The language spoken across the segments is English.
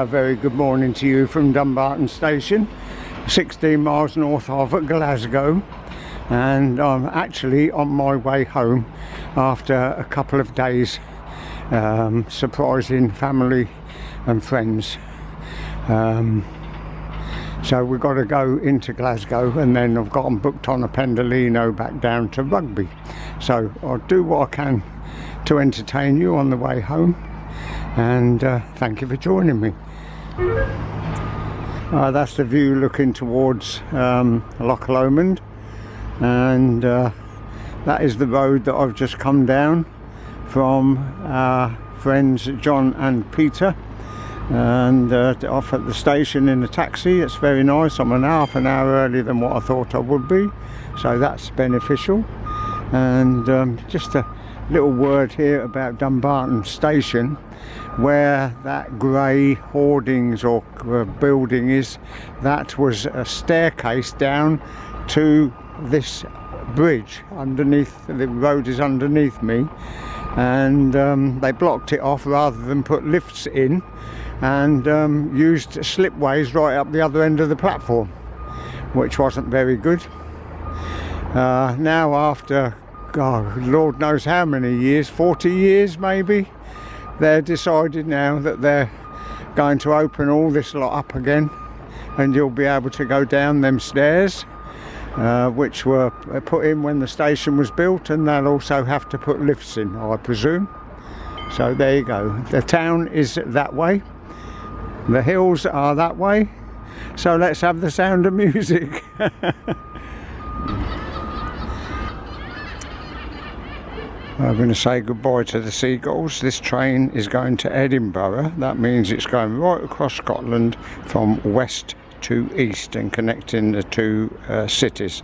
very good morning to you from Dumbarton Station, 16 miles north of Glasgow, and I'm actually on my way home after a couple of days surprising family and friends. So we've got to go into Glasgow, and then I've got them booked on a Pendolino back down to Rugby. So I'll do what I can to entertain you on the way home, and thank you for joining me. That's the view looking towards Homeward, and that is the road that I've just come down from our friends John and Peter, and off at the station in a taxi. It's very nice. I'm half an hour earlier than what I thought I would be, so that's beneficial. And just a little word here about Dumbarton Station, where that grey hoardings or building is. That was a staircase down to this bridge underneath. The road is underneath me, and they blocked it off rather than put lifts in, and used slipways right up the other end of the platform, which wasn't very good. Now after, God, Lord knows how many years, 40 years maybe, they're decided now that they're going to open all this lot up again, and you'll be able to go down them stairs, which were put in when the station was built, and they'll also have to put lifts in, I presume. So there you go. The town is that way, the hills are that way, so let's have the sound of music. I'm going to say goodbye to the seagulls. This train is going to Edinburgh. That means it's going right across Scotland from west to east and connecting the two cities.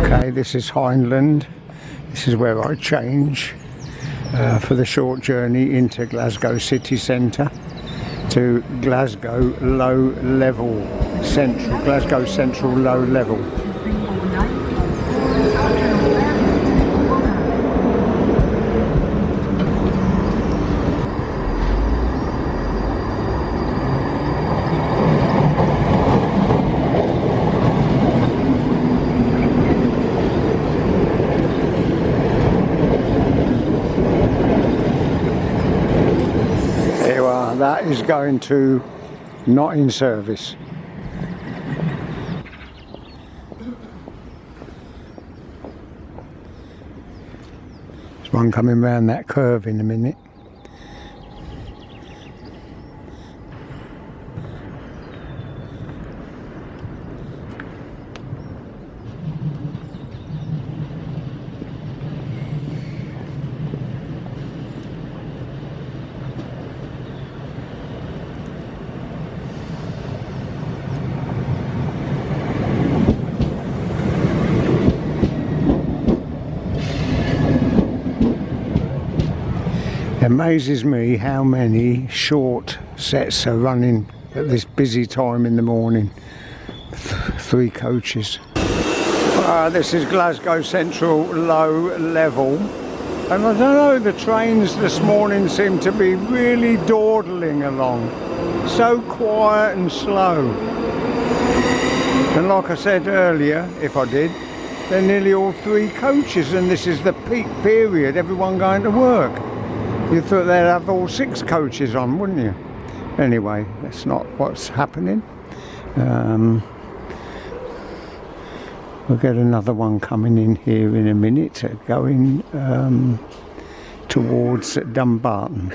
Okay, this is Hindland. This is where I change for the short journey into Glasgow city centre to Glasgow Glasgow Central low level. That is going to not in service. There's one coming round that curve in a minute. It amazes me how many short sets are running at this busy time in the morning. 3 coaches. This is Glasgow Central low level, and I don't know, the trains this morning seem to be really dawdling along, so quiet and slow. And like I said earlier, if I did, they're nearly all 3 coaches, and this is the peak period, everyone going to work. You thought they'd have all 6 coaches on, wouldn't you? Anyway, that's not what's happening. We'll get another one coming in here in a minute, going towards Dumbarton.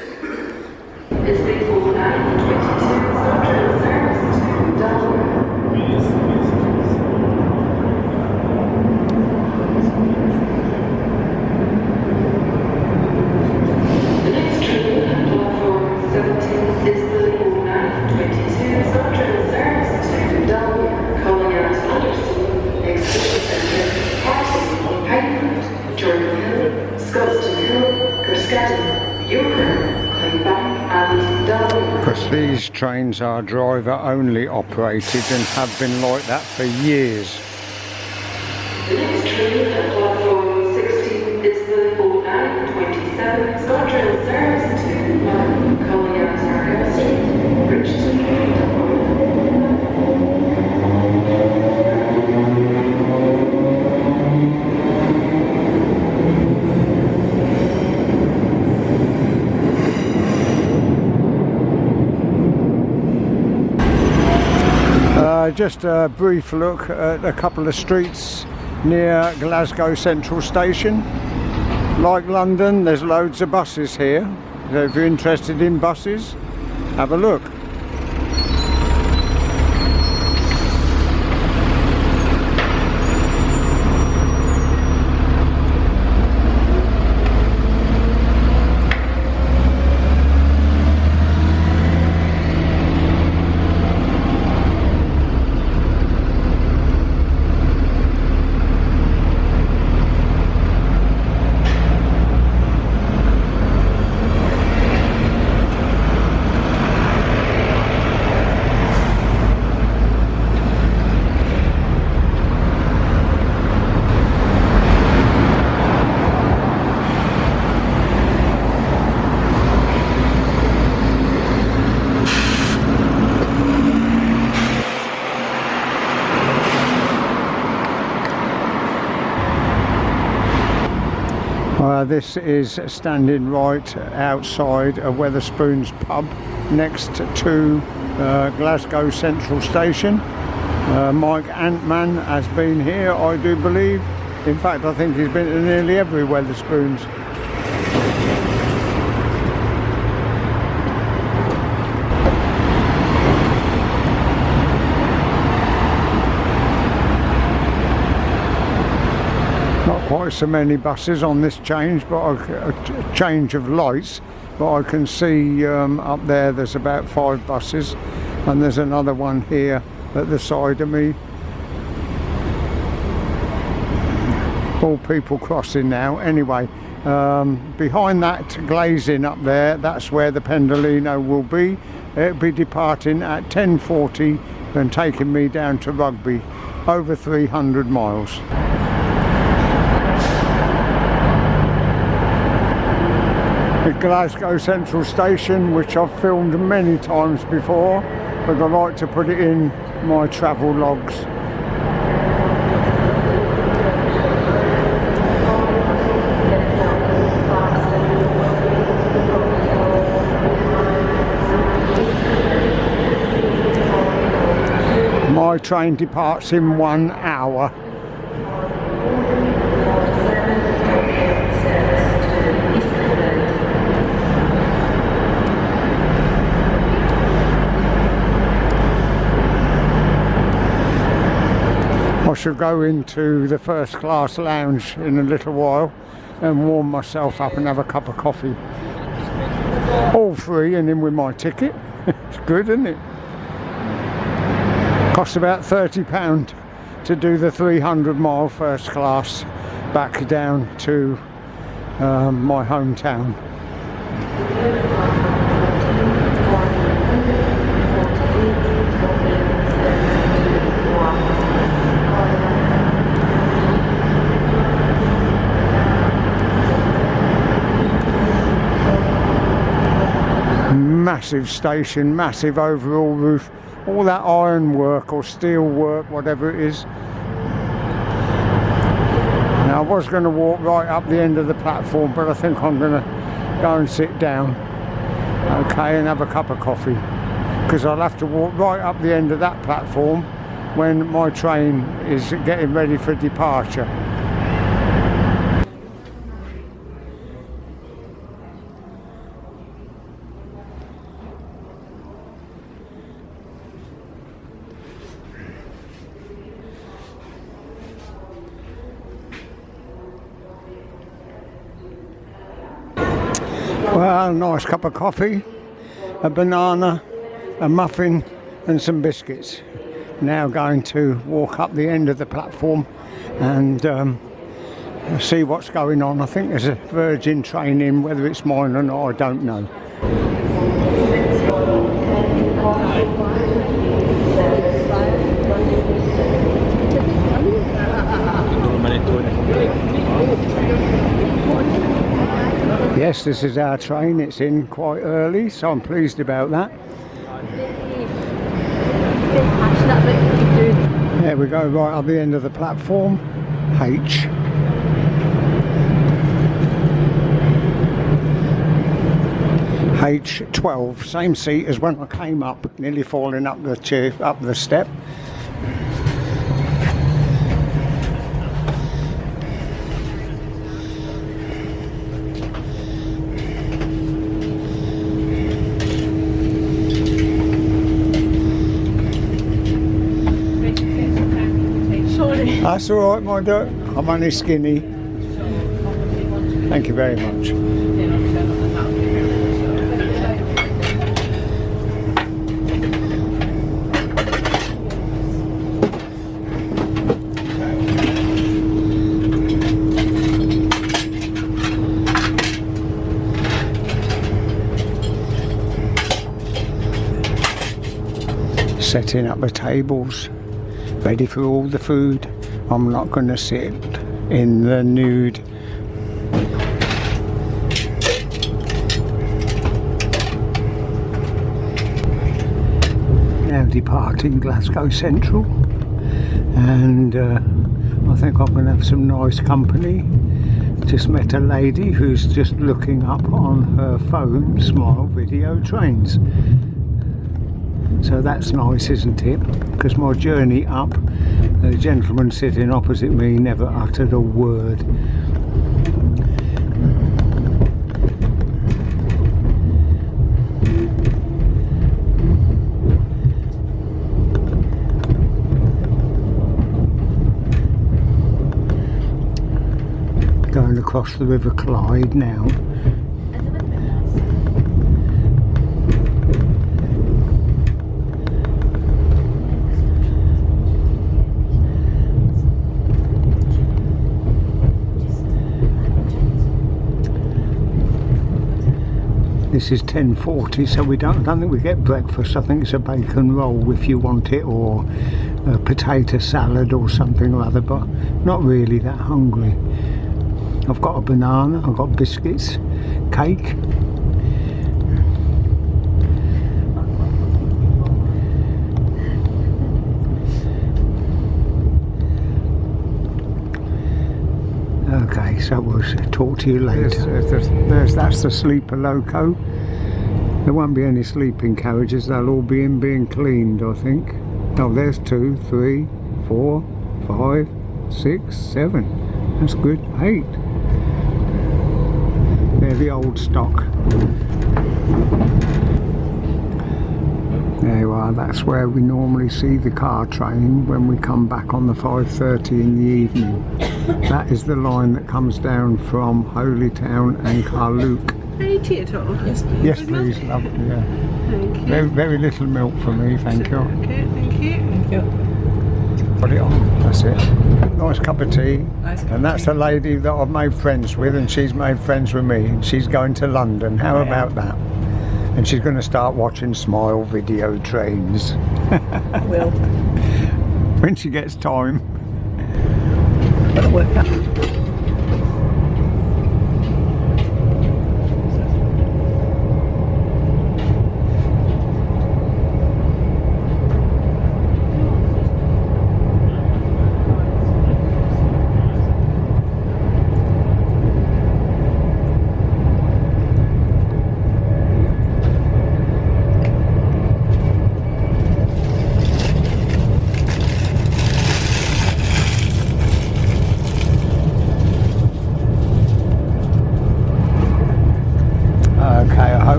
Because these trains are driver only operated and have been like that for years. The next train at platform 16 is the 4927 Scotland service to Collier's Market Street, Bridgeton. Just a brief look at a couple of streets near Glasgow Central Station. Like London, there's loads of buses here, so if you're interested in buses, have a look. This is standing right outside a Wetherspoons pub next to Glasgow Central Station. Mike Antman has been here, I do believe. In fact, I think he's been to nearly every Wetherspoons. Quite so many buses on this change, but a change of lights, but I can see up there's about 5 buses, and there's another one here at the side of me. All people crossing now. Anyway, behind that glazing up there, that's where the Pendolino will be. It'll be departing at 10:40 and taking me down to Rugby, over 300 miles. At Glasgow Central Station, which I've filmed many times before, but I like to put it in my travel logs. My train departs in 1 hour. I shall go into the first class lounge in a little while and warm myself up and have a cup of coffee. All free and in with my ticket. It's good, isn't it? Costs about £30 to do the 300-mile first class back down to my hometown. Massive station, massive overall roof, all that iron work or steel work, whatever it is. Now I was going to walk right up the end of the platform, but I think I'm going to go and sit down, okay, and have a cup of coffee, because I'll have to walk right up the end of that platform when my train is getting ready for departure. Well, a nice cup of coffee, a banana, a muffin and some biscuits. Now going to walk up the end of the platform and see what's going on. I think there's a Virgin train in, whether it's mine or not, I don't know. Yes, this is our train. It's in quite early, so I'm pleased about that. There we go, right up the end of the platform. H. H12, same seat as when I came up, nearly falling up the chair, up the step. That's all right, my dear. I'm only skinny. Thank you very much. Setting up the tables, ready for all the food. I'm not going to sit in the nude. Now departing Glasgow Central, and I think I'm going to have some nice company. Just met a lady who's just looking up on her phone, Smile Video Trains. So that's nice, isn't it? Because my journey up, the gentleman sitting opposite me never uttered a word. Going across the River Clyde now. This is 10:40, so I don't think we get breakfast. I think it's a bacon roll if you want it, or a potato salad or something or other, but not really that hungry. I've got a banana, I've got biscuits, cake. Okay, so we'll talk to you later. That's the sleeper loco. There won't be any sleeping carriages, they'll all be in being cleaned, I think. Oh, there's 2, 3, 4, 5, 6, 7. That's good, 8. They're the old stock. There you are, that's where we normally see the car train when we come back on the 5:30 in the evening. That is the line that comes down from Holytown and Carluke. Any tea at all? Yes, please. Yes, please, love. Yeah. Thank you. Very, very little milk for me, thank you. Okay, thank you. Thank you. Put it on, that's it. Nice cup of tea. Nice cup And that's the lady that I've made friends with, and she's made friends with me, and she's going to London. How about that? And she's going to start watching Smile video trains. Will. When she gets time. That'll work out.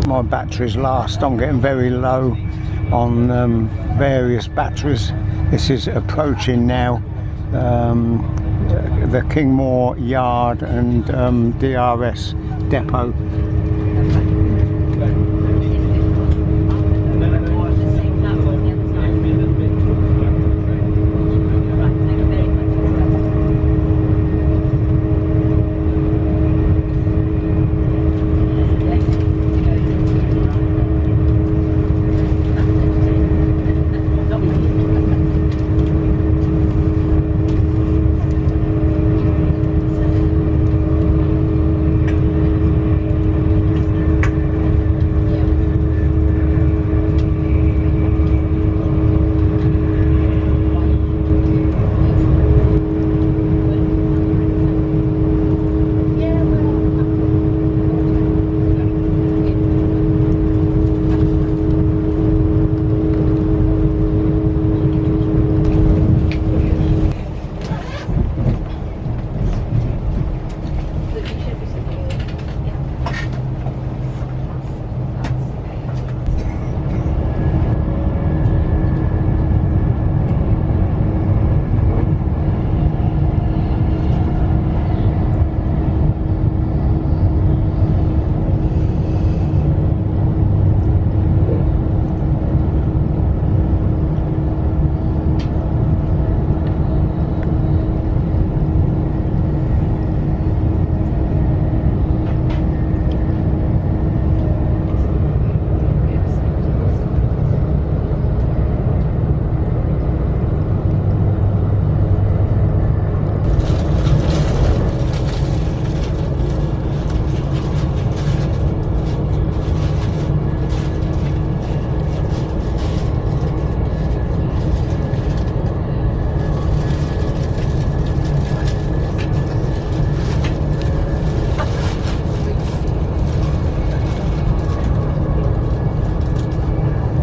My batteries last. I'm getting very low on various batteries. This is approaching now the Kingmore Yard and DRS depot.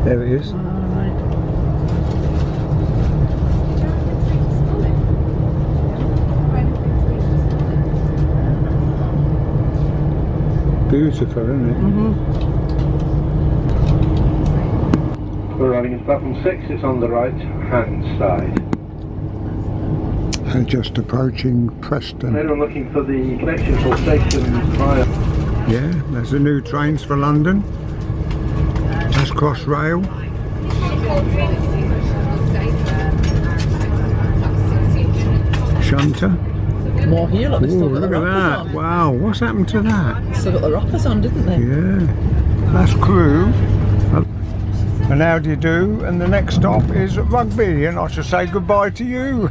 There it is. Beautiful, isn't it? We're arriving at platform 6, it's on the right hand side. And just approaching Preston. Everyone looking for the connection for station via. Yeah, there's the new trains for London. That's Crossrail. Shunter. More here, look, Ooh, look at that. on. Wow, what's happened to that? Still got the rockers on, didn't they? Yeah, that's Crew. And how do you do? And the next stop is Rugby, and I shall say goodbye to you.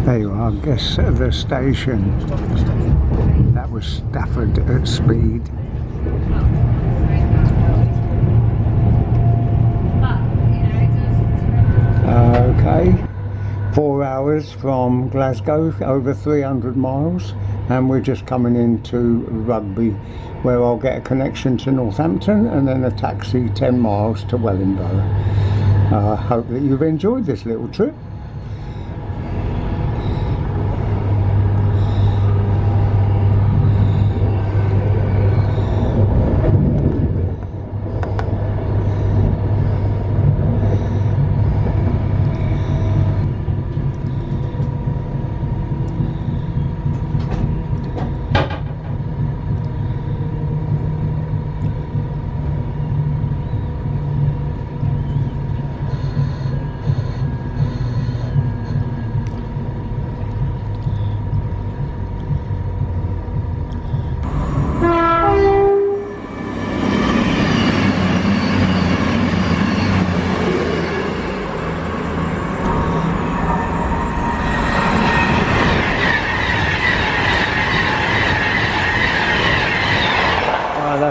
There you are, I guess the station. That was Stafford at speed. Okay, 4 hours from Glasgow, over 300 miles, and we're just coming into Rugby, where I'll get a connection to Northampton and then a taxi 10 miles to Wellingborough. I hope that you've enjoyed this little trip.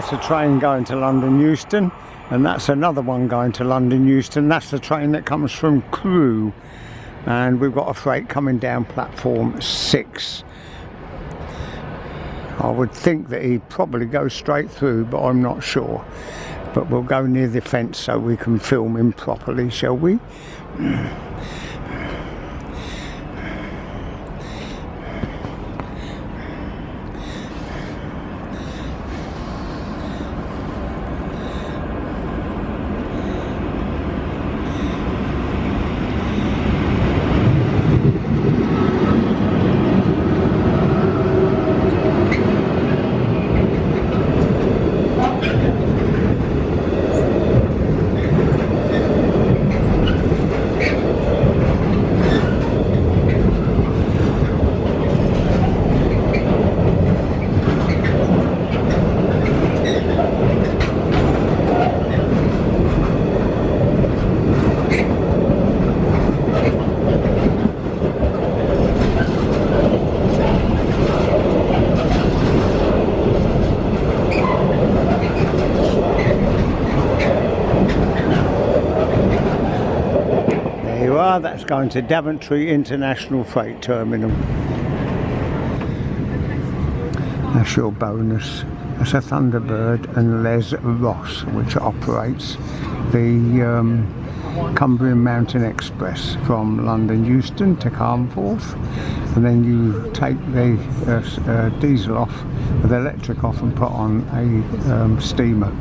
that's a train going to London Euston, and that's another one going to London Euston. That's the train that comes from Crewe, and we've got a freight coming down platform 6. I would think that he'd probably go straight through, but I'm not sure. But we'll go near the fence so we can film him properly, shall we? That's going to Daventry International Freight Terminal. That's your bonus. That's a Thunderbird and Les Ross, which operates the Cumbrian Mountain Express from London Euston to Carnforth, and then you take the diesel off, the electric off, and put on a steamer.